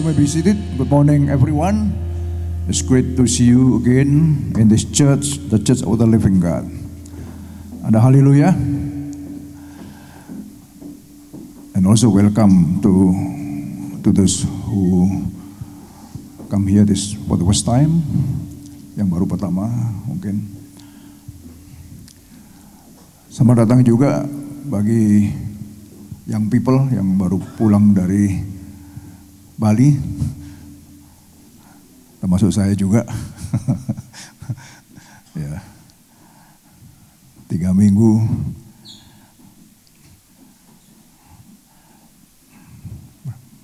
You may be seated. Good morning, everyone. It's great to see you again in this church, the Church of the Living God. Ada haleluya. And also welcome to those who come here this for the first time, yang baru pertama mungkin. Selamat datang juga bagi young people yang baru pulang dari Bali, termasuk saya juga. Ya, 3 minggu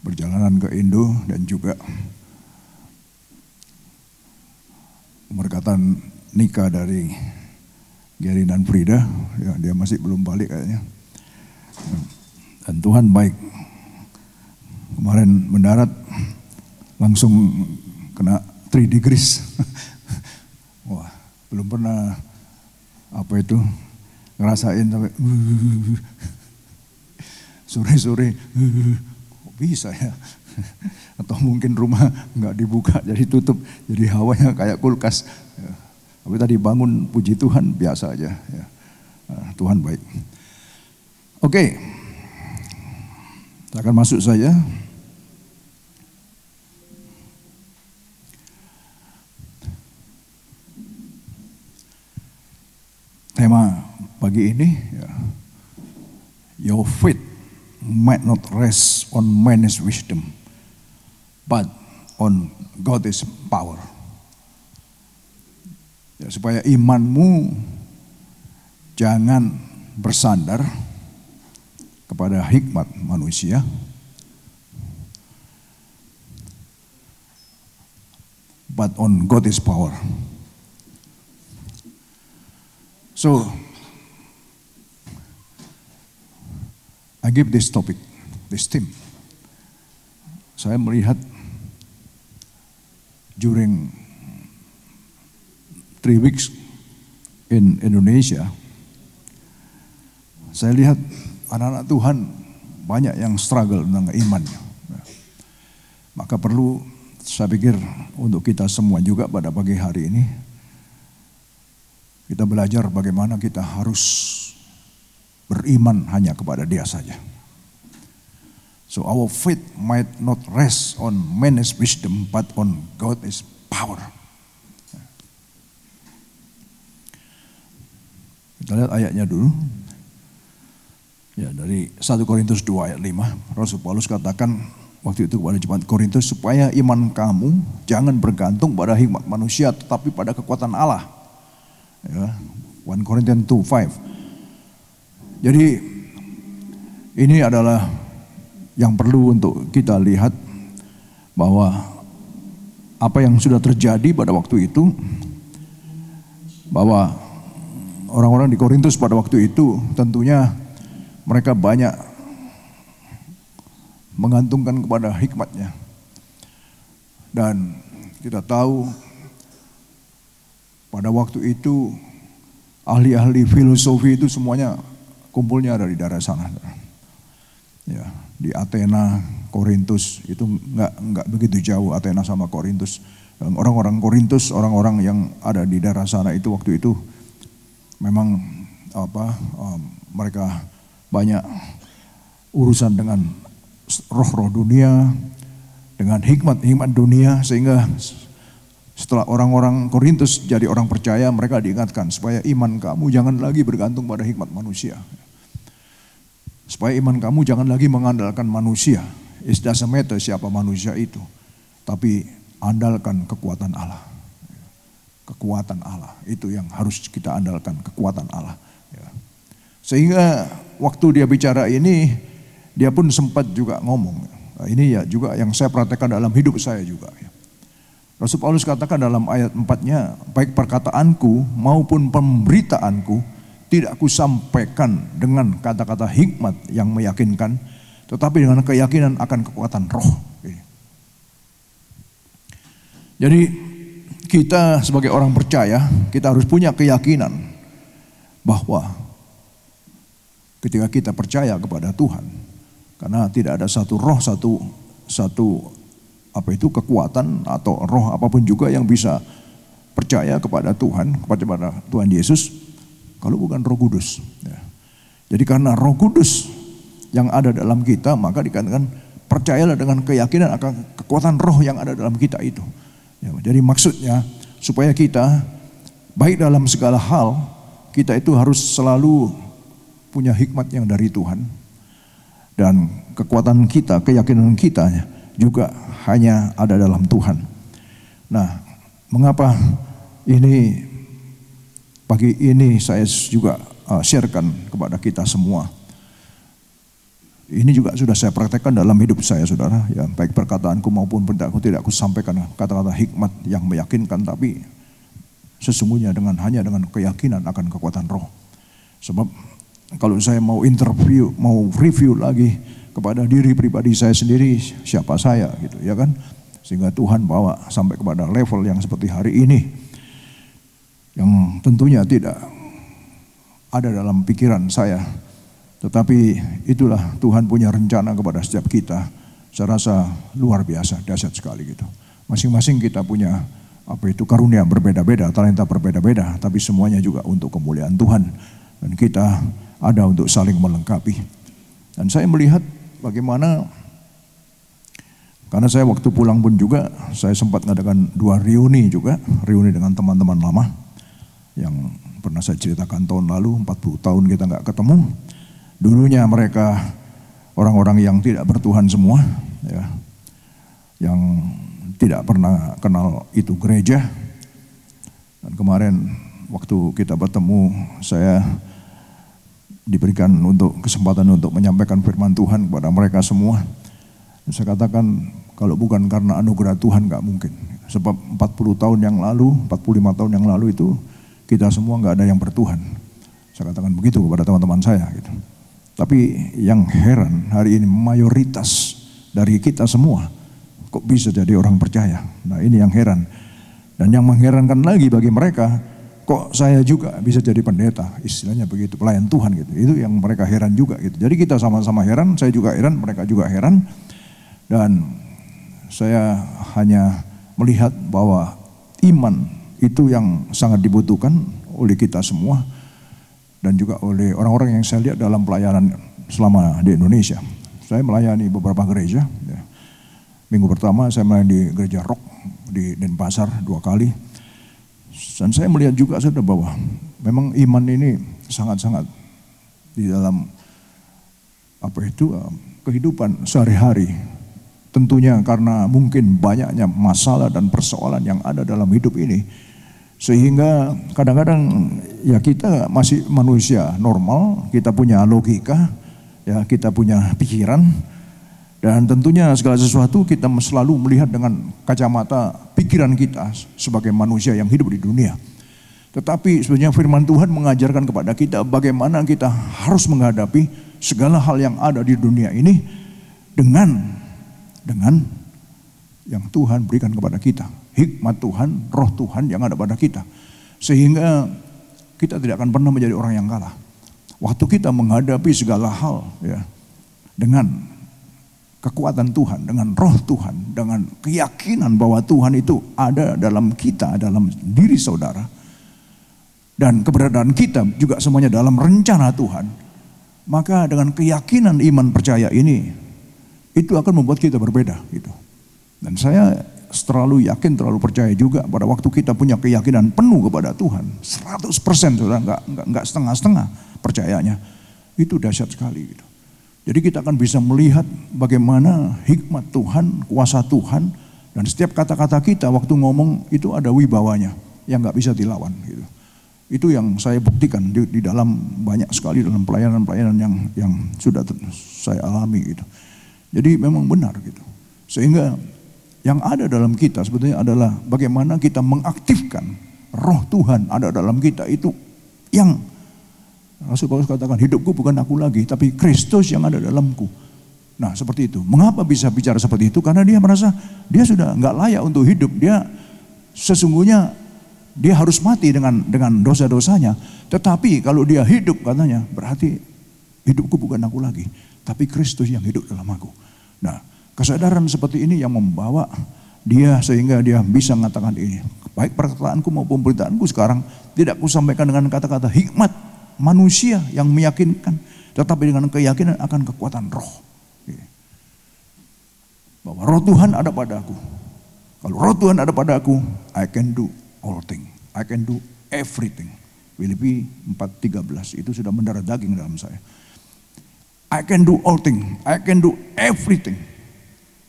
perjalanan ke Indo dan juga pemberkatan nikah dari Gary dan Frida. Ya, dia masih belum balik kayaknya. Dan Tuhan baik. Kemarin mendarat langsung kena 3 degrees. Wah, belum pernah ngerasain sampai sore-sore kok bisa ya? Atau mungkin rumah nggak dibuka jadi tutup, jadi hawanya kayak kulkas. Ya. Tapi tadi bangun, puji Tuhan, biasa aja. Ya. Tuhan baik. Oke, saya akan masuk saja. Tema pagi ini, ya, your faith might not rest on man's wisdom, but on God's power. Ya, supaya imanmu jangan bersandar kepada hikmat manusia, but on God's power. So, I give this topic, this theme. Saya melihat during 3 weeks in Indonesia, saya lihat anak-anak Tuhan banyak yang struggle dengan imannya. Maka perlu, saya pikir, untuk kita semua juga pada pagi hari ini, kita belajar bagaimana kita harus beriman hanya kepada Dia saja. So our faith might not rest on man's wisdom, but on God's power. Kita lihat ayatnya dulu. Ya, dari 1 Korintus 2 ayat 5, Rasul Paulus katakan waktu itu kepada jemaat Korintus, supaya iman kamu jangan bergantung pada hikmat manusia, tetapi pada kekuatan Allah. Ya, 1 Corinthians 2:5. Jadi ini adalah yang perlu untuk kita lihat, bahwa apa yang sudah terjadi pada waktu itu, bahwa orang-orang di Korintus pada waktu itu tentunya mereka banyak menggantungkan kepada hikmatnya. Dan kita tahu pada waktu itu ahli-ahli filosofi itu semuanya kumpulnya ada di daerah sana. Ya, di Athena, Korintus itu enggak begitu jauh, Athena sama Korintus. Orang-orang Korintus, orang-orang yang ada di daerah sana itu waktu itu memang mereka banyak urusan dengan roh-roh dunia, dengan hikmat-hikmat dunia, sehingga setelah orang-orang Korintus jadi orang percaya, mereka diingatkan supaya iman kamu jangan lagi bergantung pada hikmat manusia. Supaya iman kamu jangan lagi mengandalkan manusia. It doesn't matter siapa manusia itu, tapi andalkan kekuatan Allah. Kekuatan Allah itu yang harus kita andalkan, kekuatan Allah. Sehingga waktu dia bicara ini, dia pun sempat juga ngomong. Ini ya juga yang saya praktekkan dalam hidup saya juga. Rasul Paulus katakan dalam ayat 4-nya, baik perkataanku maupun pemberitaanku tidak kusampaikan dengan kata-kata hikmat yang meyakinkan, tetapi dengan keyakinan akan kekuatan roh. Jadi kita sebagai orang percaya, kita harus punya keyakinan bahwa ketika kita percaya kepada Tuhan, karena tidak ada satu roh, satu kekuatan atau roh apapun juga yang bisa percaya kepada Tuhan, kepada Tuhan Yesus, kalau bukan Roh Kudus. Ya. Jadi karena Roh Kudus yang ada dalam kita, maka dikatakan percayalah dengan keyakinan akan kekuatan roh yang ada dalam kita itu. Ya, jadi maksudnya supaya kita baik dalam segala hal, kita itu harus selalu punya hikmat yang dari Tuhan. Dan kekuatan kita, keyakinan kita juga hanya ada dalam Tuhan. Nah, mengapa ini pagi ini saya juga sharekan kepada kita semua. Ini juga sudah saya praktekkan dalam hidup saya, saudara. Ya, baik perkataanku maupun perkataanku tidak aku sampaikan kata-kata hikmat yang meyakinkan, tapi sesungguhnya hanya dengan keyakinan akan kekuatan roh. Sebab kalau saya mau review lagi kepada diri pribadi saya sendiri, siapa saya gitu ya kan. Sehingga Tuhan bawa sampai kepada level yang seperti hari ini. Yang tentunya tidak ada dalam pikiran saya. Tetapi itulah Tuhan punya rencana kepada setiap kita. Saya rasa luar biasa, dahsyat sekali gitu. Masing-masing kita punya karunia berbeda-beda, talenta berbeda-beda, tapi semuanya juga untuk kemuliaan Tuhan. Dan kita ada untuk saling melengkapi. Dan saya melihat bagaimana, karena saya waktu pulang pun juga, saya sempat mengadakan 2 reuni juga, reuni dengan teman-teman lama, yang pernah saya ceritakan tahun lalu, 40 tahun kita nggak ketemu. Dulunya mereka orang-orang yang tidak bertuhan semua, ya, yang tidak pernah kenal itu gereja. Dan kemarin waktu kita bertemu, saya diberikan kesempatan untuk menyampaikan firman Tuhan kepada mereka semua. Dan saya katakan kalau bukan karena anugerah Tuhan nggak mungkin. Sebab 40 tahun yang lalu, 45 tahun yang lalu itu kita semua nggak ada yang bertuhan. Saya katakan begitu kepada teman-teman saya gitu. Tapi yang heran hari ini mayoritas dari kita semua kok bisa jadi orang percaya. Nah ini yang heran. Dan yang mengherankan lagi bagi mereka, kok saya juga bisa jadi pendeta, istilahnya begitu, pelayan Tuhan gitu. Itu yang mereka heran juga gitu. Jadi kita sama-sama heran, saya juga heran, mereka juga heran. Dan saya hanya melihat bahwa iman itu yang sangat dibutuhkan oleh kita semua. Dan juga oleh orang-orang yang saya lihat dalam pelayanan selama di Indonesia. Saya melayani beberapa gereja. Ya. Minggu pertama saya melayani di gereja Rock di Denpasar 2 kali. Dan saya melihat juga sudah bahwa memang iman ini sangat-sangat di dalam kehidupan sehari-hari. Tentunya karena mungkin banyaknya masalah dan persoalan yang ada dalam hidup ini. Sehingga kadang-kadang ya kita masih manusia normal, kita punya logika, ya kita punya pikiran, dan tentunya segala sesuatu kita selalu melihat dengan kacamata pikiran kita sebagai manusia yang hidup di dunia. Tetapi sebenarnya firman Tuhan mengajarkan kepada kita bagaimana kita harus menghadapi segala hal yang ada di dunia ini dengan yang Tuhan berikan kepada kita. Hikmat Tuhan, roh Tuhan yang ada pada kita. Sehingga kita tidak akan pernah menjadi orang yang kalah. Waktu kita menghadapi segala hal ya, dengan kekuatan Tuhan, dengan roh Tuhan, dengan keyakinan bahwa Tuhan itu ada dalam kita, dalam diri saudara. Dan keberadaan kita juga semuanya dalam rencana Tuhan. Maka dengan keyakinan iman percaya ini, itu akan membuat kita berbeda gitu. Dan saya terlalu yakin, terlalu percaya juga pada waktu kita punya keyakinan penuh kepada Tuhan, 100% sudah enggak setengah-setengah percayanya, itu dahsyat sekali gitu. Jadi kita akan bisa melihat bagaimana hikmat Tuhan, kuasa Tuhan, dan setiap kata-kata kita waktu ngomong itu ada wibawanya yang enggak bisa dilawan gitu. Itu yang saya buktikan di dalam banyak sekali dalam pelayanan-pelayanan yang sudah saya alami gitu. Jadi memang benar gitu. Sehingga yang ada dalam kita sebetulnya adalah bagaimana kita mengaktifkan roh Tuhan ada dalam kita itu, yang Rasul Paulus katakan hidupku bukan aku lagi tapi Kristus yang ada dalamku. Nah seperti itu. Mengapa bisa bicara seperti itu? Karena dia merasa dia sudah nggak layak untuk hidup. Dia sesungguhnya dia harus mati dengan dosa-dosanya. Tetapi kalau dia hidup katanya berarti hidupku bukan aku lagi tapi Kristus yang hidup dalam aku. Nah Kesadaran seperti ini yang membawa dia sehingga dia bisa mengatakan ini. Baik perkataanku maupun peritaanku sekarang tidak kusampaikan dengan kata-kata hikmat manusia yang meyakinkan, tetapi dengan keyakinan akan kekuatan roh. Bahwa roh Tuhan ada padaku. Kalau roh Tuhan ada padaku, I can do all things. I can do everything. Filipi 4:13 itu sudah mendarah daging dalam saya. I can do all things. I can do everything.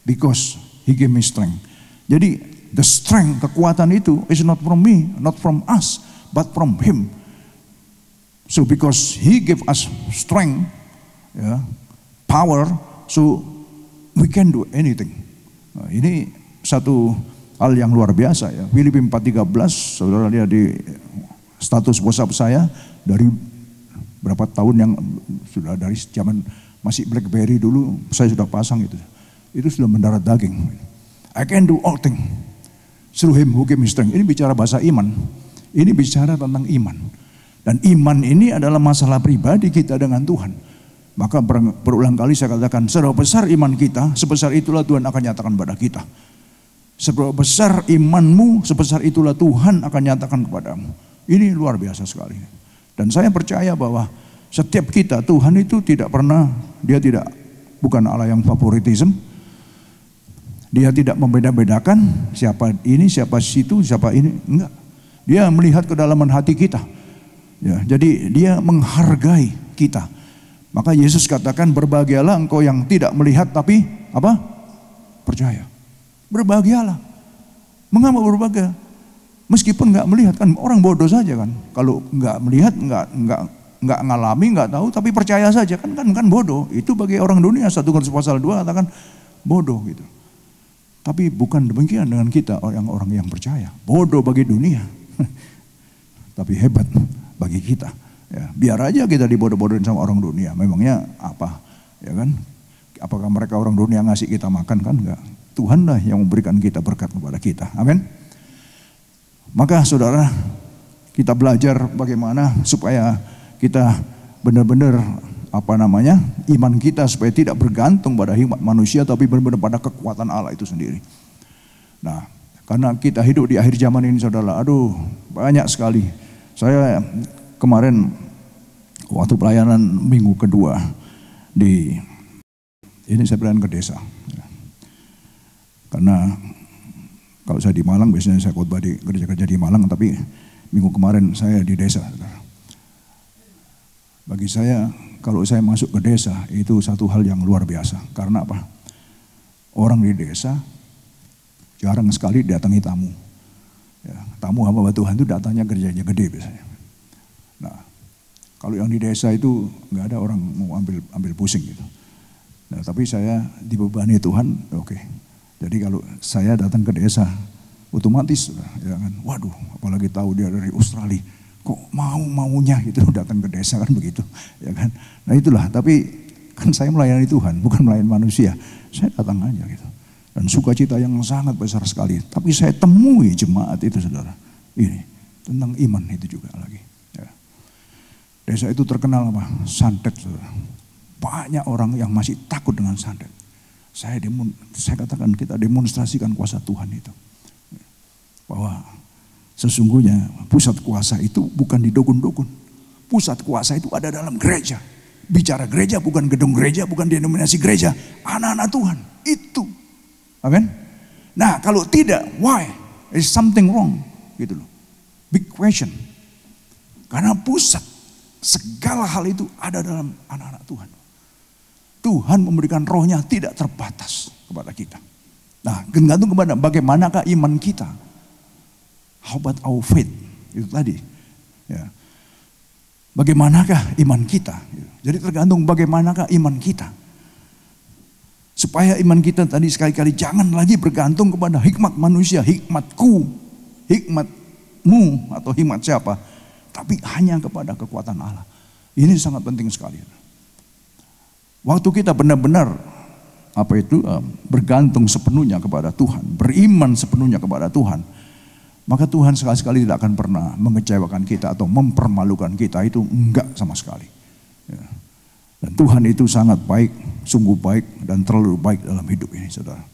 Because He gave me strength. Jadi the strength, kekuatan itu is not from me, not from us, but from Him. So because He gave us strength, power, so we can do anything. Nah, ini satu hal yang luar biasa ya. Filipi 4:13, saudara lihat di status WhatsApp saya dari berapa tahun yang sudah dari zaman masih BlackBerry dulu saya sudah pasang itu. Itu sudah mendarat daging. I can do all things through Him who gave me strength. Ini bicara bahasa iman. Ini bicara tentang iman. Dan iman ini adalah masalah pribadi kita dengan Tuhan. Maka berulang kali saya katakan, seberapa besar iman kita, sebesar itulah Tuhan akan nyatakan kepada kita. Seberapa besar imanmu, sebesar itulah Tuhan akan nyatakan kepadamu. Ini luar biasa sekali. Dan saya percaya bahwa setiap kita, Tuhan itu tidak pernah, Dia bukan Allah yang favoritism. Dia tidak membeda-bedakan siapa ini, siapa situ, siapa ini. Enggak. Dia melihat kedalaman hati kita. Ya, jadi Dia menghargai kita. Maka Yesus katakan, berbahagialah engkau yang tidak melihat tapi apa? Percaya. Berbahagialah. Mengapa berbahagia? Meskipun nggak melihat, kan orang bodoh saja kan. Kalau nggak melihat, nggak ngalami, nggak tahu, tapi percaya saja kan bodoh. Itu bagi orang dunia. 1 Korintus pasal 2 katakan bodoh gitu. Tapi bukan demikian dengan kita orang-orang yang percaya. Bodoh bagi dunia, tapi hebat bagi kita. Ya, biar aja kita dibodoh-bodohin sama orang dunia. Memangnya apa? Ya kan? Apakah mereka orang dunia ngasih kita makan? Kan enggak. Tuhan lah yang memberikan kita berkat kepada kita. Amin. Maka saudara, kita belajar bagaimana supaya kita benar-benar iman kita supaya tidak bergantung pada hikmat manusia, tapi benar-benar pada kekuatan Allah itu sendiri. Nah, karena kita hidup di akhir zaman ini saudara, banyak sekali. Saya kemarin waktu pelayanan minggu kedua ini saya pelayanan ke desa. Karena kalau saya di Malang biasanya saya khotbah di gereja-gereja di Malang, tapi minggu kemarin saya di desa. Bagi saya kalau saya masuk ke desa itu satu hal yang luar biasa. Karena apa? Orang di desa jarang sekali datangi tamu. Ya, tamu hamba Tuhan itu datangnya gerejanya gede biasanya. Nah, kalau yang di desa itu nggak ada orang mau ambil pusing gitu. Nah, tapi saya dibebani Tuhan, oke. Jadi kalau saya datang ke desa, otomatis ya kan, waduh, apalagi tahu dia dari Australia, kok maunya gitu datang ke desa kan begitu, ya kan. Nah itulah, tapi kan saya melayani Tuhan, bukan melayani manusia. Saya datang aja gitu. Dan sukacita yang sangat besar sekali. Tapi saya temui jemaat itu saudara, ini tentang iman itu juga lagi. Desa itu terkenal apa? Santet. Banyak orang yang masih takut dengan santet. Saya katakan kita demonstrasikan kuasa Tuhan itu. Bahwa sesungguhnya pusat kuasa itu bukan di dukun-dukun. Pusat kuasa itu ada dalam gereja. Bicara gereja bukan gedung gereja, bukan denominasi gereja. Anak-anak Tuhan, itu. Amin. Nah kalau tidak, why? There's something wrong. Gitu loh. Big question. Karena pusat segala hal itu ada dalam anak-anak Tuhan. Tuhan memberikan rohnya tidak terbatas kepada kita. Nah, tergantung kepada bagaimanakah iman kita. How about our faith? Itu tadi. Ya. Bagaimanakah iman kita? Jadi tergantung bagaimanakah iman kita. Supaya iman kita tadi sekali-kali jangan lagi bergantung kepada hikmat manusia, hikmatku, hikmatmu atau hikmat siapa. Tapi hanya kepada kekuatan Allah. Ini sangat penting sekali. Waktu kita benar-benar bergantung sepenuhnya kepada Tuhan, beriman sepenuhnya kepada Tuhan, maka Tuhan sekali-sekali tidak akan pernah mengecewakan kita atau mempermalukan kita, itu enggak sama sekali. Ya. Dan Tuhan itu sangat baik, sungguh baik dan terlalu baik dalam hidup ini, saudara.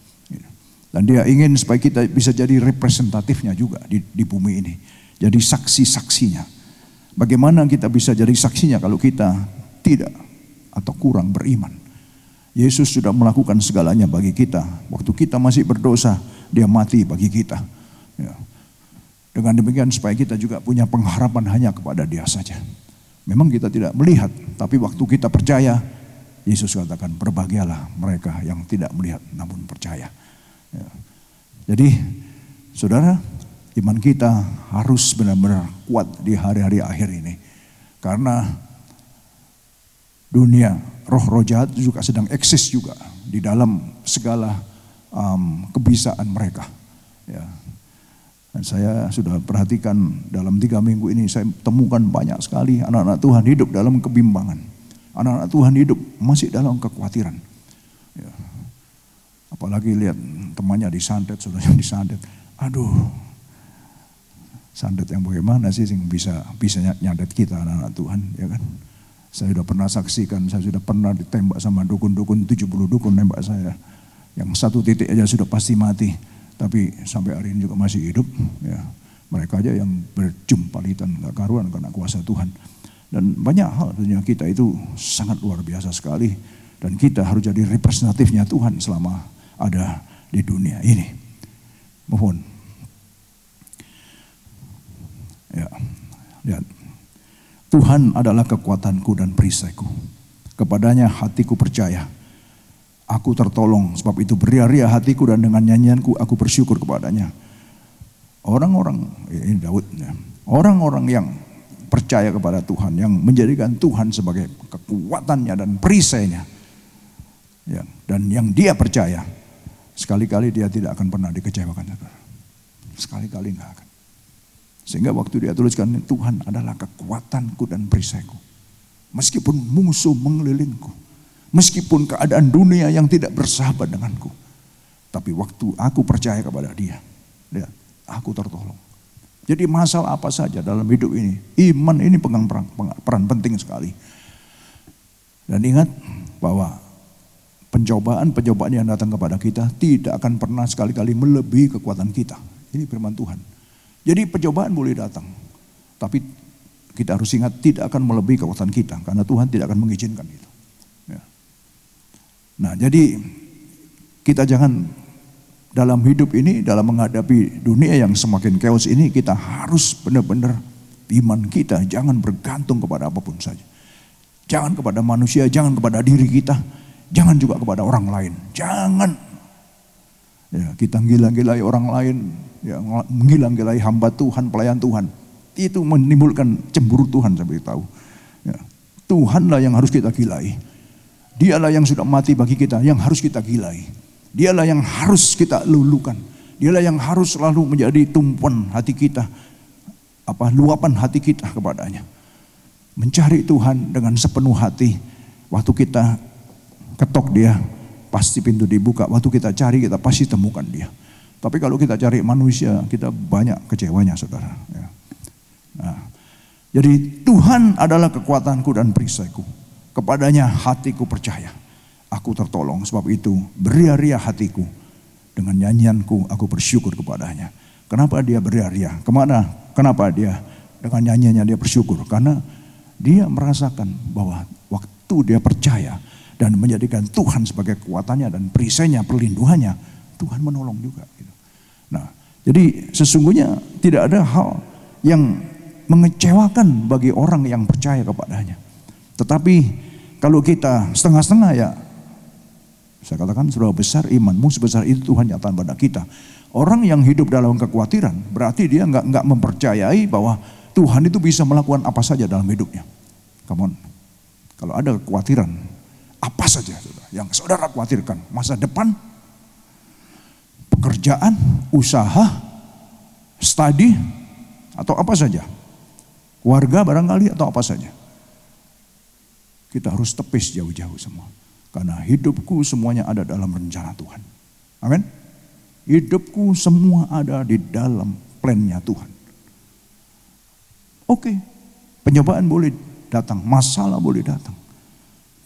Dan dia ingin supaya kita bisa jadi representatifnya juga di bumi ini. Jadi saksi-saksinya. Bagaimana kita bisa jadi saksinya kalau kita tidak atau kurang beriman. Yesus sudah melakukan segalanya bagi kita. Waktu kita masih berdosa, dia mati bagi kita. Ya. Dengan demikian supaya kita juga punya pengharapan hanya kepada dia saja. Memang kita tidak melihat, tapi waktu kita percaya, Yesus katakan berbahagialah mereka yang tidak melihat namun percaya. Ya. Jadi saudara, iman kita harus benar-benar kuat di hari-hari akhir ini. Karena dunia, roh-roh jahat juga sedang eksis juga di dalam segala kebisaan mereka. Ya. Dan saya sudah perhatikan dalam 3 minggu ini saya temukan banyak sekali anak-anak Tuhan hidup dalam kebimbangan. Anak-anak Tuhan hidup masih dalam kekhawatiran. Ya. Apalagi lihat temannya disantet, saudaranya disantet. Aduh, santet yang bagaimana sih yang bisa nyandet kita anak-anak Tuhan, ya kan? Saya sudah pernah saksikan, saya sudah pernah ditembak sama dukun-dukun, 70 dukun nembak saya. Yang 1 titik aja sudah pasti mati. Tapi sampai hari ini juga masih hidup. Ya. Mereka aja yang berjumpalitan gak karuan karena kuasa Tuhan. Dan banyak hal dunia kita itu sangat luar biasa sekali. Dan kita harus jadi representatifnya Tuhan selama ada di dunia ini. Mohon. Ya, lihat. Tuhan adalah kekuatanku dan perisaiku. Kepadanya hatiku percaya. Aku tertolong, sebab itu beria-ria hatiku dan dengan nyanyianku aku bersyukur kepadanya. Orang-orang, ini Daud, ya, orang-orang yang percaya kepada Tuhan, yang menjadikan Tuhan sebagai kekuatannya dan perisainya, ya, dan yang dia percaya, sekali-kali dia tidak akan pernah dikecewakan. Sekali-kali enggak akan. Sehingga waktu dia tuliskan, Tuhan adalah kekuatanku dan perisaiku. Meskipun musuh mengelilingku, meskipun keadaan dunia yang tidak bersahabat denganku, tapi waktu aku percaya kepada dia, lihat, aku tertolong. Jadi masalah apa saja dalam hidup ini, iman ini pegang peran penting sekali. Dan ingat bahwa pencobaan yang datang kepada kita tidak akan pernah sekali-kali melebihi kekuatan kita. Ini firman Tuhan. Jadi pencobaan boleh datang, tapi kita harus ingat tidak akan melebihi kekuatan kita, karena Tuhan tidak akan mengizinkan itu. Ya. Nah, jadi kita jangan dalam hidup ini, dalam menghadapi dunia yang semakin chaos ini, kita harus benar-benar iman kita jangan bergantung kepada apapun saja. Jangan kepada manusia, jangan kepada diri kita, jangan juga kepada orang lain. Jangan ya, kita gila-gilai orang lain, ya, menggila-gilai hamba Tuhan, pelayan Tuhan. Itu menimbulkan cemburu Tuhan, saya beritahu. Ya. Tuhanlah yang harus kita gilai. Dialah yang sudah mati bagi kita, yang harus kita gilai. Dialah yang harus kita lulukan. Dialah yang harus selalu menjadi tumpuan hati kita, luapan hati kita kepadanya. Mencari Tuhan dengan sepenuh hati. Waktu kita ketok dia, pasti pintu dibuka. Waktu kita cari, kita pasti temukan dia. Tapi kalau kita cari manusia, kita banyak kecewanya, saudara. Ya. Nah, jadi Tuhan adalah kekuatanku dan perisaiku. Kepadanya hatiku percaya. Aku tertolong, sebab itu beria-ria hatiku. Dengan nyanyianku aku bersyukur kepadanya. Kenapa dia beria-ria? Kenapa dia dengan nyanyiannya dia bersyukur? Karena dia merasakan bahwa waktu dia percaya dan menjadikan Tuhan sebagai kekuatannya dan perisainya, perlindungannya, Tuhan menolong juga. Nah, jadi sesungguhnya tidak ada hal yang mengecewakan bagi orang yang percaya kepadanya. Tetapi kalau kita setengah-setengah, ya saya katakan sudah besar imanmu, sebesar itu Tuhan nyatakan pada kita. Orang yang hidup dalam kekhawatiran berarti dia nggak mempercayai bahwa Tuhan itu bisa melakukan apa saja dalam hidupnya. Come on. Kalau ada kekhawatiran, apa saja yang saudara khawatirkan, masa depan, pekerjaan, usaha, studi, atau apa saja, warga barangkali atau apa saja, kita harus tepis jauh-jauh semua. Karena hidupku semuanya ada dalam rencana Tuhan. Amin. Hidupku semua ada di dalam plan-nya Tuhan. Oke, penyobaan boleh datang, masalah boleh datang,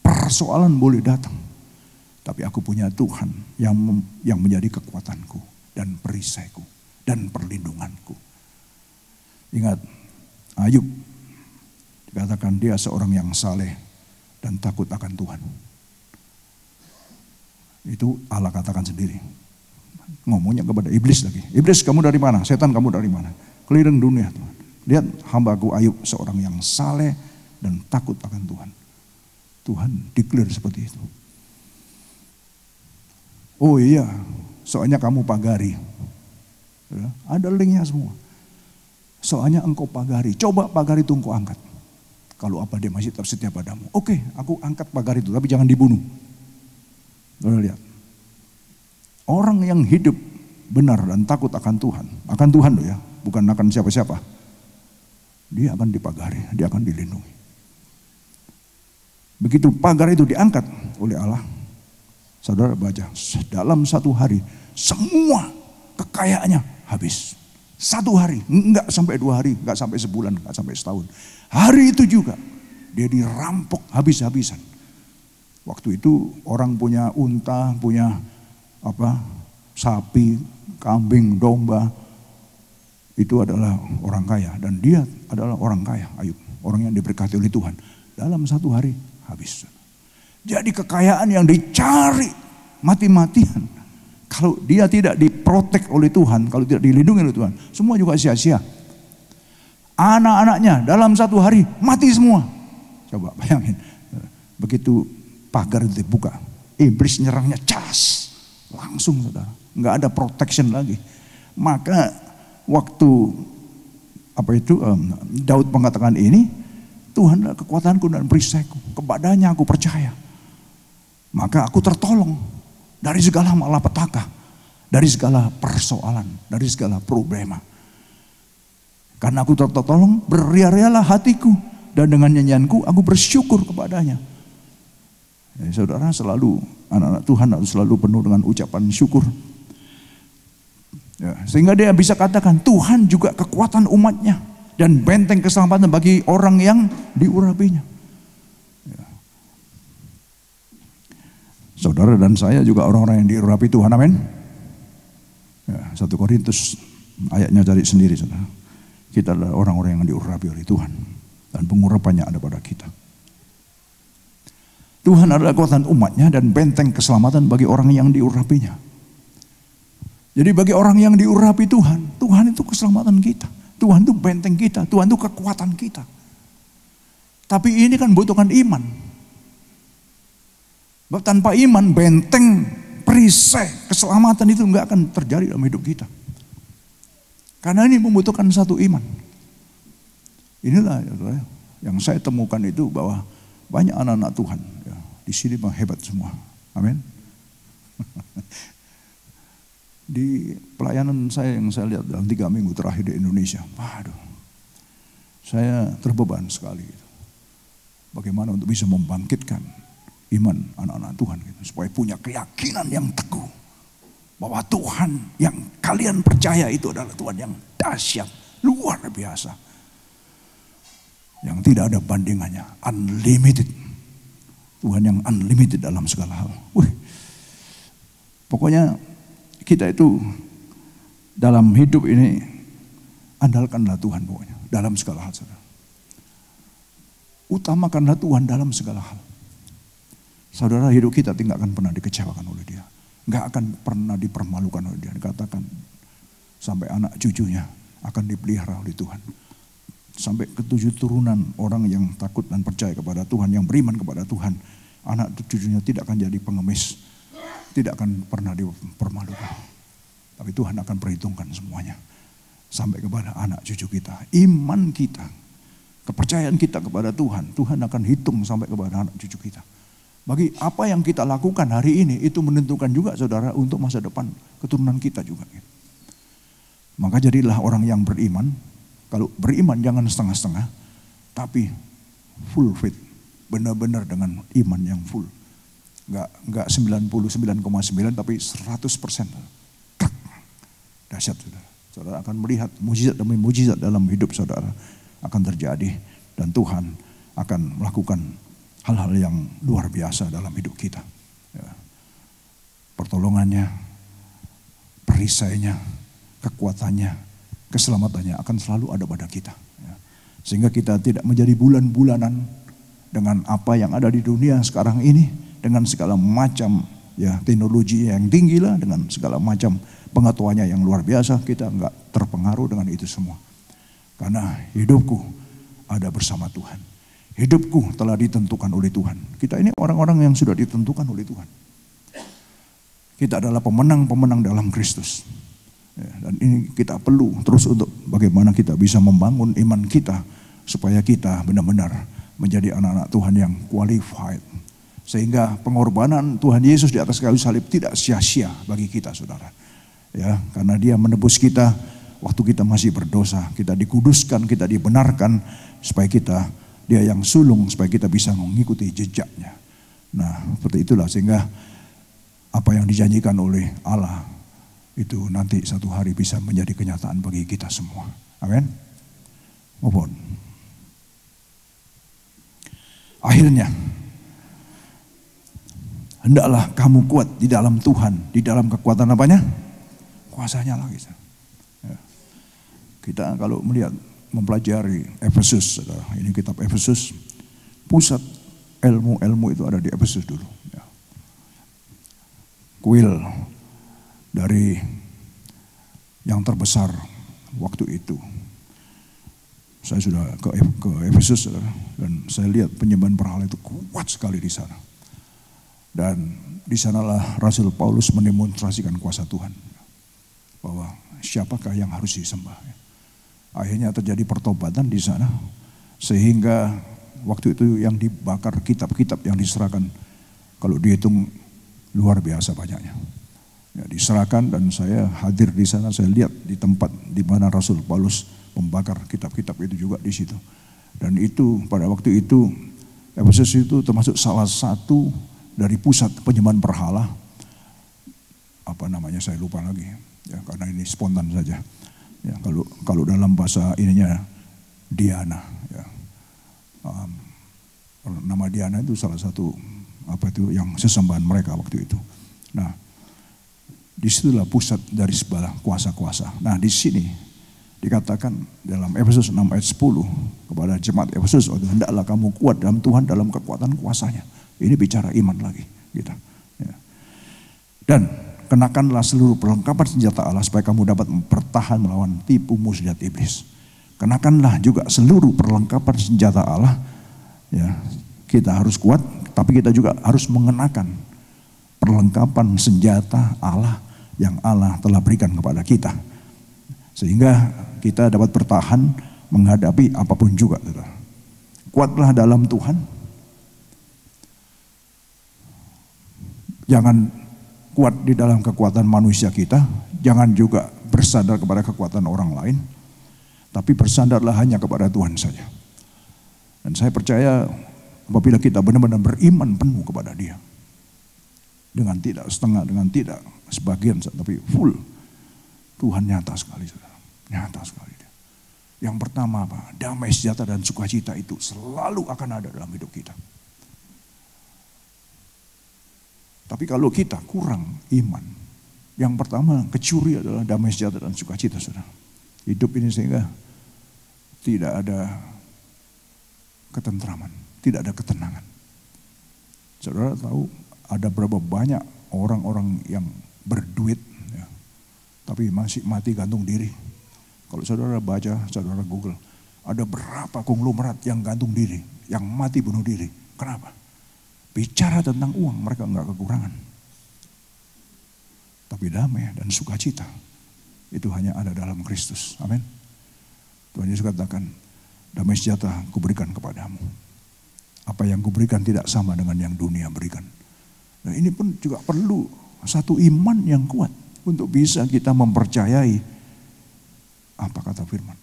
persoalan boleh datang. Tapi aku punya Tuhan yang menjadi kekuatanku dan perisaiku dan perlindunganku. Ingat, Ayub dikatakan dia seorang yang saleh dan takut akan Tuhan. Itu Allah katakan sendiri. Ngomongnya kepada iblis lagi. Iblis, kamu dari mana? Setan, kamu dari mana? Keliling dunia Tuhan. Lihat hambaku Ayub, seorang yang saleh dan takut akan Tuhan. Tuhan declare seperti itu. Oh iya, soalnya kamu pagari. Ya, ada linknya semua. Soalnya engkau pagari. Coba pagari itu engkau angkat. Kalau apa dia masih tersetia padamu. Oke, aku angkat pagari itu, tapi jangan dibunuh. Udah lihat. Orang yang hidup benar dan takut akan Tuhan loh ya, bukan akan siapa-siapa. Dia akan dipagari, dia akan dilindungi. Begitu pagar itu diangkat oleh Allah, saudara baca, dalam satu hari semua kekayaannya habis. Satu hari, enggak sampai 2 hari, enggak sampai sebulan, enggak sampai setahun. Hari itu juga dia dirampok habis-habisan. Waktu itu orang punya unta, punya sapi, kambing, domba, itu adalah orang kaya. Dan dia adalah orang kaya, Ayub, orang yang diberkati oleh Tuhan. Dalam satu hari habis. Jadi kekayaan yang dicari mati-matian, kalau dia tidak diprotek oleh Tuhan, kalau tidak dilindungi oleh Tuhan, semua juga sia-sia. Anak-anaknya dalam satu hari mati semua. Coba bayangin, begitu pagar itu dibuka, iblis nyerangnya cas. Langsung saudara, nggak ada protection lagi. Maka waktu Daud mengatakan ini, Tuhan adalah kekuatanku dan perisaiku, kepadanya aku percaya. Maka aku tertolong dari segala malapetaka, dari segala persoalan, dari segala problema. Karena aku tertolong, beria-rialah hatiku, dan dengan nyanyianku aku bersyukur kepadanya. Ya, saudara, selalu anak-anak Tuhan harus selalu penuh dengan ucapan syukur. Ya, sehingga dia bisa katakan Tuhan juga kekuatan umatnya dan benteng keselamatan bagi orang yang diurapinya. Ya. Saudara dan saya juga orang-orang yang diurapi Tuhan, amin. Ya, 1 Korintus ayatnya cari sendiri, saudara. Kita adalah orang-orang yang diurapi oleh Tuhan dan pengurapannya ada pada kita. Tuhan adalah kekuatan umatnya dan benteng keselamatan bagi orang yang diurapinya. Jadi bagi orang yang diurapi Tuhan, Tuhan itu keselamatan kita. Tuhan itu benteng kita, Tuhan itu kekuatan kita. Tapi ini kan butuhkan iman. Sebab tanpa iman, benteng, perisai, keselamatan itu enggak akan terjadi dalam hidup kita. Karena ini membutuhkan satu iman. Inilah yang saya temukan itu, bahwa banyak anak-anak Tuhan ya, di sini memang hebat semua. Amin. Di pelayanan saya yang saya lihat dalam 3 minggu terakhir di Indonesia, waduh, saya terbeban sekali. Bagaimana untuk bisa membangkitkan iman anak-anak Tuhan, gitu, supaya punya keyakinan yang teguh bahwa Tuhan yang kalian percaya itu adalah Tuhan yang dahsyat, luar biasa, yang tidak ada bandingannya, unlimited. Tuhan yang unlimited dalam segala hal. Pokoknya kita itu dalam hidup ini andalkanlah Tuhan pokoknya dalam segala hal, saudara. Utamakanlah Tuhan dalam segala hal. Saudara, hidup kita tidak akan pernah dikecewakan oleh Dia, nggak akan pernah dipermalukan oleh Dia. Dikatakan sampai anak cucunya akan dipelihara oleh Tuhan. Sampai ke 7 turunan orang yang takut dan percaya kepada Tuhan, yang beriman kepada Tuhan, anak cucunya tidak akan jadi pengemis, tidak akan pernah dipermalukan. Tapi Tuhan akan perhitungkan semuanya sampai kepada anak cucu kita. Iman kita, kepercayaan kita kepada Tuhan, Tuhan akan hitung sampai kepada anak cucu kita. Bagi apa yang kita lakukan hari ini, itu menentukan juga, saudara, untuk masa depan keturunan kita juga. Maka jadilah orang yang beriman. Kalau beriman jangan setengah-setengah, tapi full faith, benar-benar dengan iman yang full. Enggak 99,9 tapi 100%. Dahsyat, saudara. Saudara akan melihat mujizat demi mujizat dalam hidup saudara akan terjadi, dan Tuhan akan melakukan hal-hal yang luar biasa dalam hidup kita. Ya. pertolongannya, perisainya, kekuatannya, keselamatannya akan selalu ada pada kita. Sehingga kita tidak menjadi bulan-bulanan dengan apa yang ada di dunia sekarang ini, dengan segala macam teknologi yang tinggi lah, dengan segala macam pengetahuannya yang luar biasa, kita enggak terpengaruh dengan itu semua. Karena hidupku ada bersama Tuhan. Hidupku telah ditentukan oleh Tuhan. Kita ini orang-orang yang sudah ditentukan oleh Tuhan. Kita adalah pemenang-pemenang dalam Kristus. Dan ini kita perlu terus untuk bagaimana kita bisa membangun iman kita supaya kita benar-benar menjadi anak-anak Tuhan yang qualified. Sehingga pengorbanan Tuhan Yesus di atas kayu salib tidak sia-sia bagi kita, saudara. Ya, karena Dia menebus kita waktu kita masih berdosa. Kita dikuduskan, kita dibenarkan supaya Dia yang sulung supaya kita bisa mengikuti jejaknya. Nah, seperti itulah sehingga apa yang dijanjikan oleh Allah itu nanti satu hari bisa menjadi kenyataan bagi kita semua. Amin. Mohon. Akhirnya, hendaklah kamu kuat di dalam Tuhan, di dalam kekuatan apanya? Kuasanya lagi. Ya. Kita kalau mempelajari Efesus, ini kitab Efesus, pusat ilmu-ilmu itu ada di Efesus dulu. Ya. Kuil dari yang terbesar waktu itu. Saya sudah ke Efesus dan saya lihat penyembahan berhala itu kuat sekali di sana. Dan di sanalah Rasul Paulus mendemonstrasikan kuasa Tuhan. Bahwa siapakah yang harus disembah. Akhirnya terjadi pertobatan di sana. Sehingga waktu itu yang dibakar kitab-kitab yang diserahkan. Kalau dihitung luar biasa banyaknya. Ya, diserahkan dan saya hadir di sana, saya lihat di tempat di mana Rasul Paulus membakar kitab-kitab itu juga di situ. Dan itu pada waktu itu Efesus itu termasuk salah satu dari pusat penyembahan berhala. Apa namanya saya lupa lagi. Ya, karena ini spontan saja. Ya, kalau dalam bahasa ininya Diana. Ya. Nama Diana itu salah satu yang sesembahan mereka waktu itu. Nah, disitulah pusat dari segala kuasa-kuasa. Nah, di sini dikatakan dalam Efesus 6 ayat 10 kepada jemaat Efesus, hendaklah kamu kuat dalam Tuhan dalam kekuatan kuasanya. Ini bicara iman lagi kita. Ya. Dan kenakanlah seluruh perlengkapan senjata Allah supaya kamu dapat bertahan melawan tipu muslihat iblis. Kenakanlah juga seluruh perlengkapan senjata Allah. Ya, kita harus kuat, tapi kita juga harus mengenakan perlengkapan senjata Allah yang Allah telah berikan kepada kita. Sehingga kita dapat bertahan menghadapi apapun juga. Kuatlah dalam Tuhan. Jangan kuat di dalam kekuatan manusia kita. Jangan juga bersandar kepada kekuatan orang lain. Tapi bersandarlah hanya kepada Tuhan saja. Dan saya percaya apabila kita benar-benar beriman penuh kepada Dia. Dengan tidak setengah, dengan tidak sebagian, tapi full. Tuhan nyata sekali, saudara. Nyata sekali. Yang pertama apa? Damai sejahtera dan sukacita itu selalu akan ada dalam hidup kita. Tapi kalau kita kurang iman, yang pertama kecuri adalah damai sejahtera dan sukacita, saudara. Hidup ini sehingga tidak ada ketentraman, tidak ada ketenangan. Saudara tahu ada berapa banyak orang-orang yang berduit, ya, tapi masih mati gantung diri. Kalau saudara baca, saudara Google, ada berapa konglomerat yang gantung diri, yang mati bunuh diri. Kenapa? Bicara tentang uang, mereka enggak kekurangan. Tapi damai dan sukacita itu hanya ada dalam Kristus. Amin. Tuhan Yesus katakan, damai sejahtera kuberikan kepadamu. Apa yang kuberikan tidak sama dengan yang dunia berikan. Nah, ini pun juga perlu satu iman yang kuat untuk bisa kita mempercayai apa kata firman.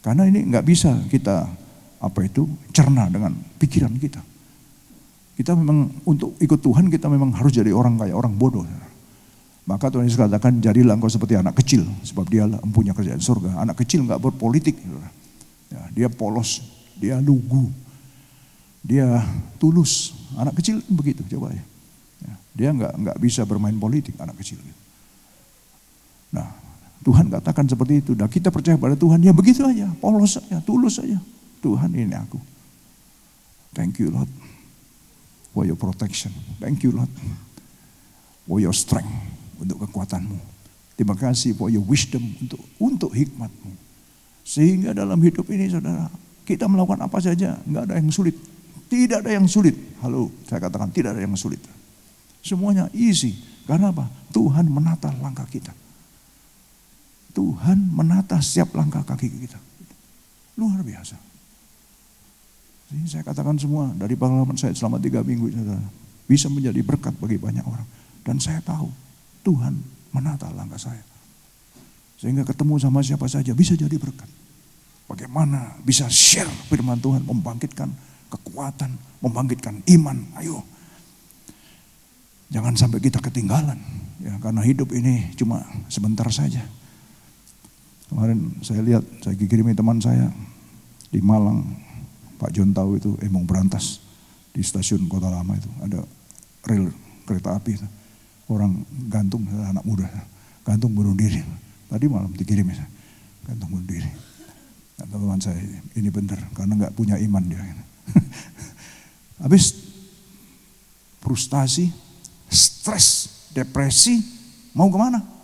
Karena ini nggak bisa kita cerna dengan pikiran kita. Kita memang untuk ikut Tuhan kita memang harus jadi orang kayak orang bodoh. Maka Tuhan Yesus katakan, jadilah engkau seperti anak kecil, sebab dia empunya kerjaan surga. Anak kecil nggak berpolitik, ya, dia polos, dia lugu, dia tulus. Anak kecil begitu, coba ya. Dia nggak bisa bermain politik anak kecil. Nah, Tuhan katakan seperti itu. Nah, kita percaya pada Tuhan, ya begitu aja, polos saja, tulus saja. Tuhan, ini aku. Thank you Lord for your protection. Thank you Lord for your strength, untuk kekuatanmu. Terima kasih for your wisdom, untuk hikmatmu. Sehingga dalam hidup ini saudara, kita melakukan apa saja, nggak ada yang sulit. Tidak ada yang sulit. Halo, saya katakan tidak ada yang sulit. Semuanya easy. Karena apa? Tuhan menata langkah kita. Tuhan menata setiap langkah kaki kita. Luar biasa. Jadi saya katakan semua dari pengalaman saya selama 3 minggu, saudara, bisa menjadi berkat bagi banyak orang. Dan saya tahu Tuhan menata langkah saya. Sehingga ketemu sama siapa saja bisa jadi berkat. Bagaimana bisa share firman Tuhan, membangkitkan kekuatan, membangkitkan iman. Ayo. Jangan sampai kita ketinggalan. Ya, karena hidup ini cuma sebentar saja. Kemarin saya lihat, saya kirimi teman saya di Malang, Pak John tahu itu, Emong Berantas, di stasiun Kota Lama itu ada rel kereta api itu. Orang gantung, anak muda gantung bunuh diri. Tadi malam dikirim ya, gantung bunuh diri. Nah, teman saya, ini benar karena nggak punya iman dia. Habis frustasi, stres, depresi, mau kemana?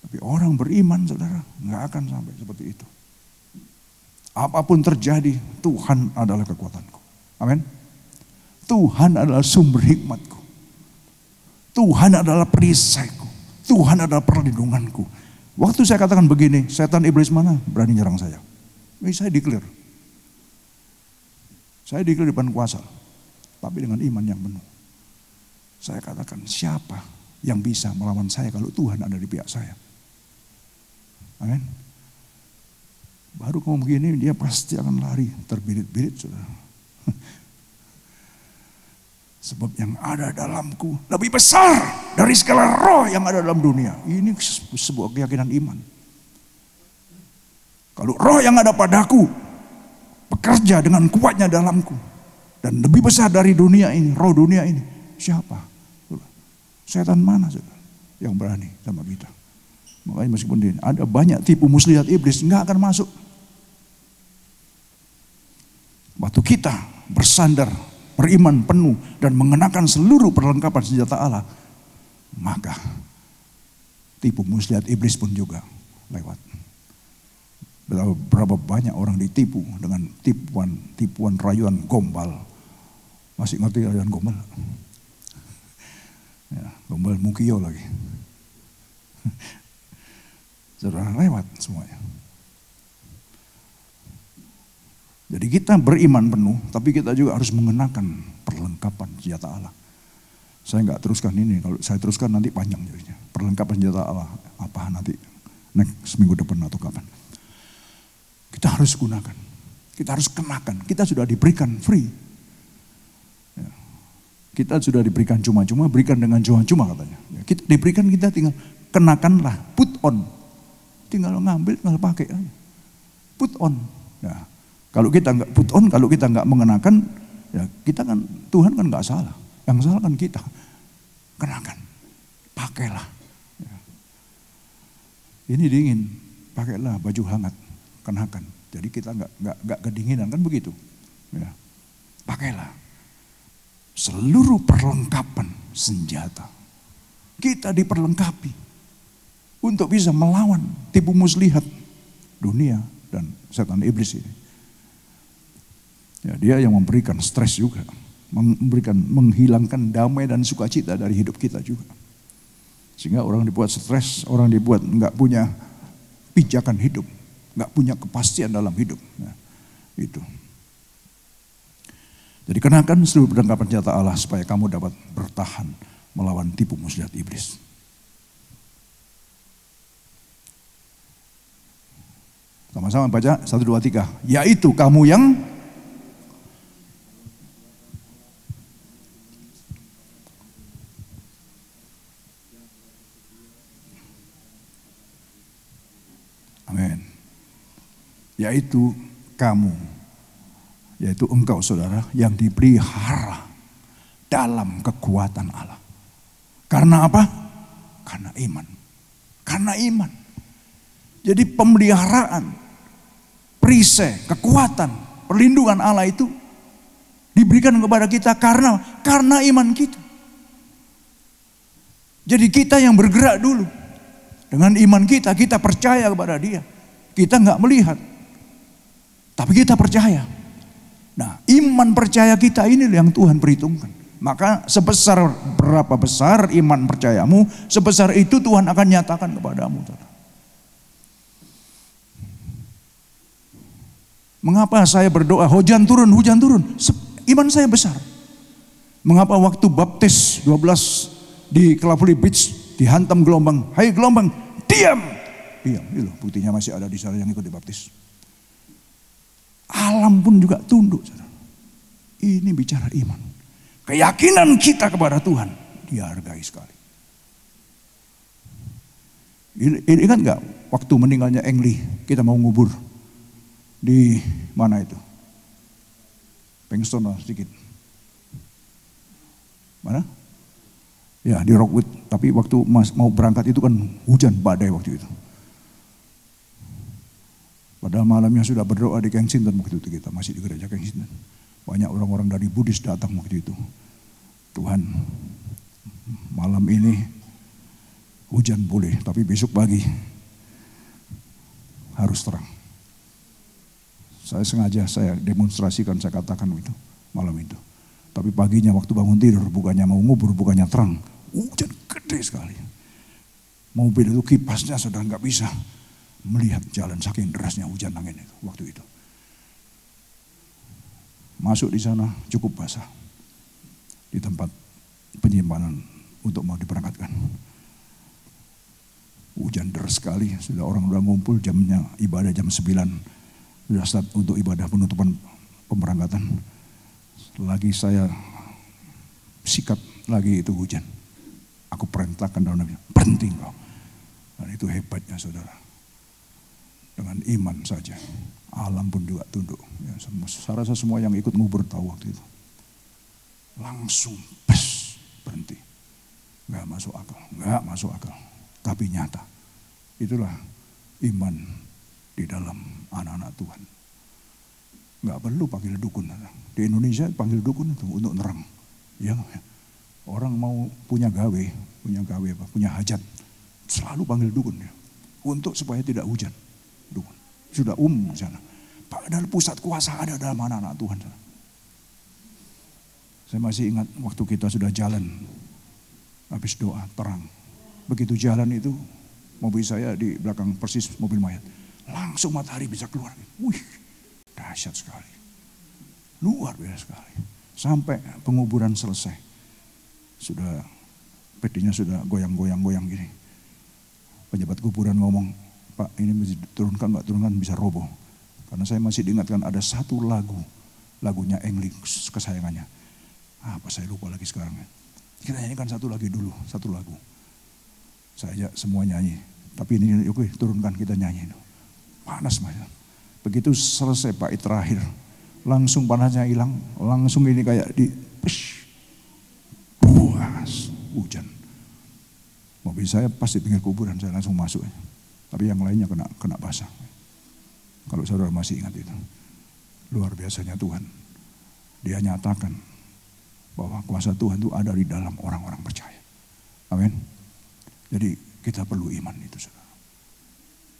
Tapi orang beriman saudara nggak akan sampai seperti itu. Apapun terjadi, Tuhan adalah kekuatanku. Amin. Tuhan adalah sumber hikmatku. Tuhan adalah perisaiku. Tuhan adalah perlindunganku. Waktu saya katakan begini, setan iblis mana berani nyerang saya? Ini saya declare. Saya declare depan kuasa. Tapi dengan iman yang penuh. Saya katakan, siapa yang bisa melawan saya kalau Tuhan ada di pihak saya? Amin. Baru ngomong begini, dia pasti akan lari, terbirit-birit saudara. Sebab yang ada dalamku lebih besar dari segala roh yang ada dalam dunia. Ini sebuah keyakinan iman. Kalau roh yang ada padaku bekerja dengan kuatnya dalamku dan lebih besar dari dunia ini, roh dunia ini, siapa? Setan mana saudara yang berani sama kita? Makanya meskipun ada banyak tipu muslihat iblis, nggak akan masuk. Waktu kita bersandar, beriman penuh dan mengenakan seluruh perlengkapan senjata Allah, maka tipu muslihat iblis pun juga lewat. Berapa banyak orang ditipu dengan tipuan rayuan gombal. Masih ngerti rayuan gombal? Ya, gombal mukio lagi. Saudara, lewat semuanya. Jadi kita beriman penuh, tapi kita juga harus mengenakan perlengkapan senjata Allah. Saya nggak teruskan ini, kalau saya teruskan nanti panjang jadinya. Perlengkapan senjata Allah, apa nanti next minggu depan atau kapan. Kita harus gunakan, kita harus kenakan, kita sudah diberikan free. Ya. Kita sudah diberikan cuma-cuma, berikan dengan cuma-cuma katanya. Ya, kita diberikan, kita tinggal kenakanlah, put on. Tinggal ngambil, tinggal pakai aja. Put on. Ya. Kalau kita nggak put on, kalau kita nggak mengenakan, ya kita kan, Tuhan kan nggak salah. Yang salah kan kita. Kenakan, pakailah. Ya. Ini dingin, pakailah baju hangat, kenakan. Jadi kita nggak kedinginan kan begitu. Ya. Pakailah seluruh perlengkapan senjata. Kita diperlengkapi untuk bisa melawan tipu muslihat dunia dan setan iblis ini. Ya, dia yang memberikan stres juga, menghilangkan damai dan sukacita dari hidup kita juga. Sehingga orang dibuat stres, orang dibuat nggak punya pijakan hidup, nggak punya kepastian dalam hidup. Nah, itu. Jadi kenakan seluruh perlengkapan senjata Allah supaya kamu dapat bertahan melawan tipu muslihat iblis. Sama-sama baca 1, 2, 3. Yaitu kamu yang amin. Yaitu kamu, yaitu engkau saudara yang dipelihara dalam kekuatan Allah. Karena apa? Karena iman. Karena iman. Jadi pemeliharaan, perisai, kekuatan, perlindungan Allah itu diberikan kepada kita karena iman kita. Jadi kita yang bergerak dulu. Dengan iman kita percaya kepada Dia. Kita nggak melihat, tapi kita percaya. Nah, iman percaya kita ini yang Tuhan perhitungkan. Maka sebesar berapa besar iman percayamu, sebesar itu Tuhan akan nyatakan kepadamu. Mengapa saya berdoa hujan turun? Iman saya besar. Mengapa waktu baptis 12 di Klaveli Beach dihantam gelombang, hai gelombang, diam. Itu buktinya masih ada di sana yang ikut dibaptis. Alam pun juga tunduk. Ini bicara iman. Keyakinan kita kepada Tuhan dihargai sekali. Ingat gak waktu meninggalnya Engli, kita mau ngubur di mana itu? Pengstone sedikit. Mana? Ya di Rockwood. Tapi waktu mau berangkat itu kan hujan badai waktu itu. Padahal malamnya sudah berdoa di Kensington waktu itu, kita masih di gereja Kensington. Banyak orang-orang dari Buddhis datang waktu itu. Tuhan, malam ini hujan boleh, tapi besok pagi harus terang. Saya demonstrasikan, saya katakan itu malam itu. Tapi paginya waktu bangun tidur, bukannya mau ngubur, bukannya terang, hujan gede sekali. Mobil itu kipasnya sudah nggak bisa melihat jalan saking derasnya hujan angin itu waktu itu. Masuk di sana cukup basah di tempat penyimpanan untuk mau diberangkatkan. Hujan deras sekali, sudah orang udah ngumpul, jamnya ibadah jam 9. Sudah start untuk ibadah penutupan pemberangkatan. Lagi saya sikat lagi itu hujan. Aku perintahkan dalam namanya, berhenti kau. Dan itu hebatnya saudara. Dengan iman saja, alam pun juga tunduk. Ya, saya rasa semua yang ikut ngubur tahu waktu itu. Langsung berhenti. Gak masuk akal. Tapi nyata. Itulah iman di dalam anak-anak Tuhan. Gak perlu panggil dukun. Di Indonesia panggil dukun itu untuk nerang. Ya, orang mau punya hajat, selalu panggil dukun ya. Untuk supaya tidak hujan. Dukun. Sudah umum sana. Padahal pusat kuasa ada dalam anak-anak Tuhan. Saya masih ingat waktu kita sudah jalan. Habis doa, terang. Begitu jalan itu, mobil saya di belakang persis mobil mayat. Langsung matahari bisa keluar. Wih, dahsyat sekali. Luar biasa sekali. Sampai penguburan selesai. Sudah, petinya sudah goyang-goyang gini. Pejabat kuburan ngomong, Pak, ini mesti turunkan, nggak turunkan bisa roboh. Karena saya masih diingatkan ada satu lagunya Engli kesayangannya. Apa saya lupa lagi sekarang. Kita nyanyikan satu lagu. Saya ajak semua nyanyi. Tapi ini oke, turunkan kita nyanyi. Panas mas. Begitu selesai bait terakhir, langsung panasnya hilang. Langsung ini kayak puas hujan. Mobil saya pas di pinggir kuburan, saya langsung masuk. Tapi yang lainnya kena basah. Kalau saudara masih ingat itu. Luar biasanya Tuhan. Dia nyatakan bahwa kuasa Tuhan itu ada di dalam orang-orang percaya. Amin. Jadi kita perlu iman itu saudara.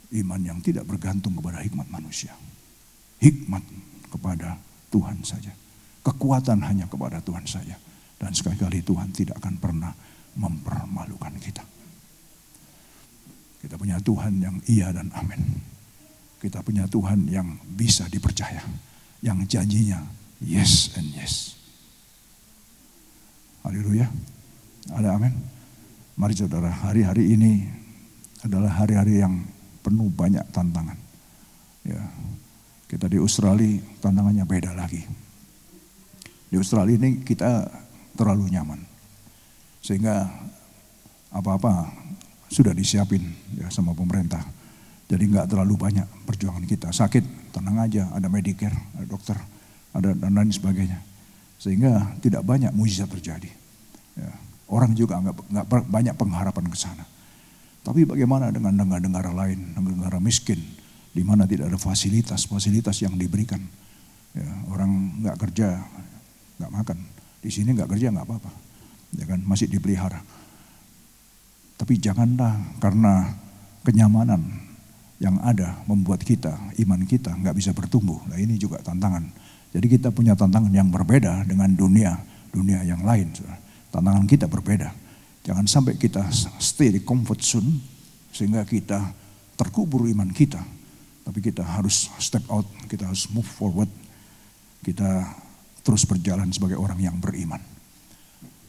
Iman yang tidak bergantung kepada hikmat manusia. Hikmat kepada Tuhan saja. Kekuatan hanya kepada Tuhan saja. Dan sekali-kali Tuhan tidak akan pernah mempermalukan kita. Kita punya Tuhan yang iya dan amin. Kita punya Tuhan yang bisa dipercaya. Yang janjinya yes and yes. Haleluya. Ada amin. Mari saudara, hari-hari ini adalah hari-hari yang penuh banyak tantangan. Ya, kita di Australia tantangannya beda lagi. Di Australia ini kita terlalu nyaman. Sehingga apa-apa sudah disiapin ya sama pemerintah. Jadi nggak terlalu banyak perjuangan kita. Sakit, tenang aja, ada Medicare, ada dokter, ada dan lain sebagainya. Sehingga tidak banyak mujizat terjadi. Ya, orang juga nggak banyak pengharapan ke sana. Tapi bagaimana dengan negara-negara lain, negara miskin, di mana tidak ada fasilitas yang diberikan. Ya, orang nggak kerja, nggak makan. Di sini nggak kerja nggak apa-apa, ya kan, masih dipelihara. Tapi janganlah karena kenyamanan yang ada membuat iman kita nggak bisa bertumbuh. Nah ini juga tantangan. Jadi kita punya tantangan yang berbeda dengan dunia yang lain. Tantangan kita berbeda. Jangan sampai kita stay di comfort zone sehingga kita terkubur iman kita. Tapi kita harus step out, kita harus move forward. Kita terus berjalan sebagai orang yang beriman.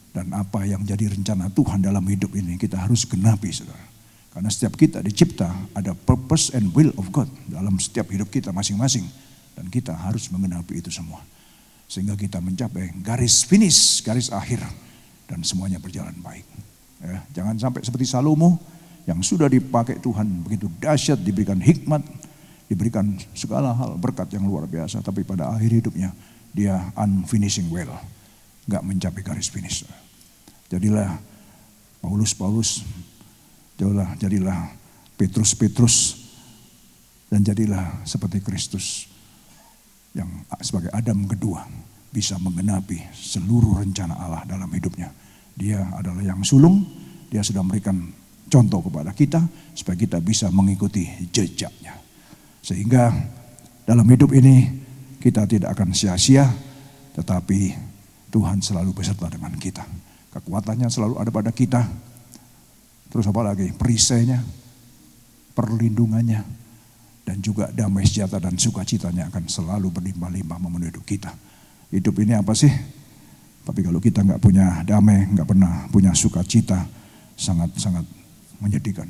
Dan apa yang jadi rencana Tuhan dalam hidup ini kita harus genapi, saudara. Karena setiap kita dicipta ada purpose and will of God dalam setiap hidup kita masing-masing. Dan kita harus menggenapi itu semua. Sehingga kita mencapai garis finish, garis akhir. Dan semuanya berjalan baik. Ya, jangan sampai seperti Salomo yang sudah dipakai Tuhan begitu dahsyat, diberikan hikmat, diberikan segala hal berkat yang luar biasa. Tapi pada akhir hidupnya dia unfinishing well. Gak mencapai garis finish. Jadilah Paulus, jadilah Petrus, dan jadilah seperti Kristus yang sebagai Adam kedua bisa menggenapi seluruh rencana Allah dalam hidupnya. Dia adalah yang sulung, dia sudah memberikan contoh kepada kita supaya kita bisa mengikuti jejaknya. Sehingga dalam hidup ini kita tidak akan sia-sia, tetapi Tuhan selalu beserta dengan kita. Kekuatannya selalu ada pada kita. Terus apa lagi? Perisainya, perlindungannya, dan juga damai sejahtera dan sukacitanya akan selalu berlimpah-limpah memenuhi hidup kita. Hidup ini apa sih? Tapi kalau kita nggak punya damai, nggak pernah punya sukacita, sangat-sangat menyedihkan.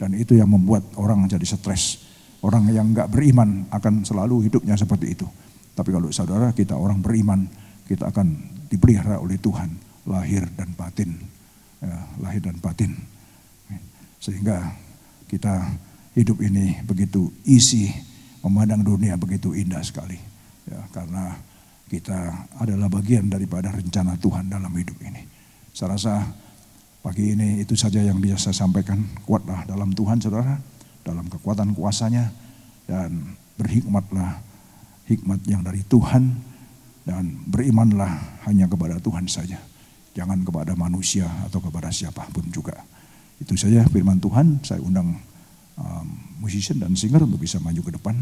Dan itu yang membuat orang jadi stres. Orang yang nggak beriman akan selalu hidupnya seperti itu. Tapi kalau saudara kita orang beriman, kita akan dipelihara oleh Tuhan, lahir dan batin. Ya, lahir dan batin. Sehingga kita hidup ini begitu isi, memandang dunia begitu indah sekali. Ya, karena kita adalah bagian daripada rencana Tuhan dalam hidup ini. Saya rasa pagi ini itu saja yang bisa saya sampaikan. Kuatlah dalam Tuhan saudara, dalam kekuatan kuasanya, dan berhikmatlah hikmat yang dari Tuhan. Dan berimanlah hanya kepada Tuhan saja. Jangan kepada manusia atau kepada siapapun juga. Itu saja firman Tuhan. Saya undang musician dan singer untuk bisa maju ke depan.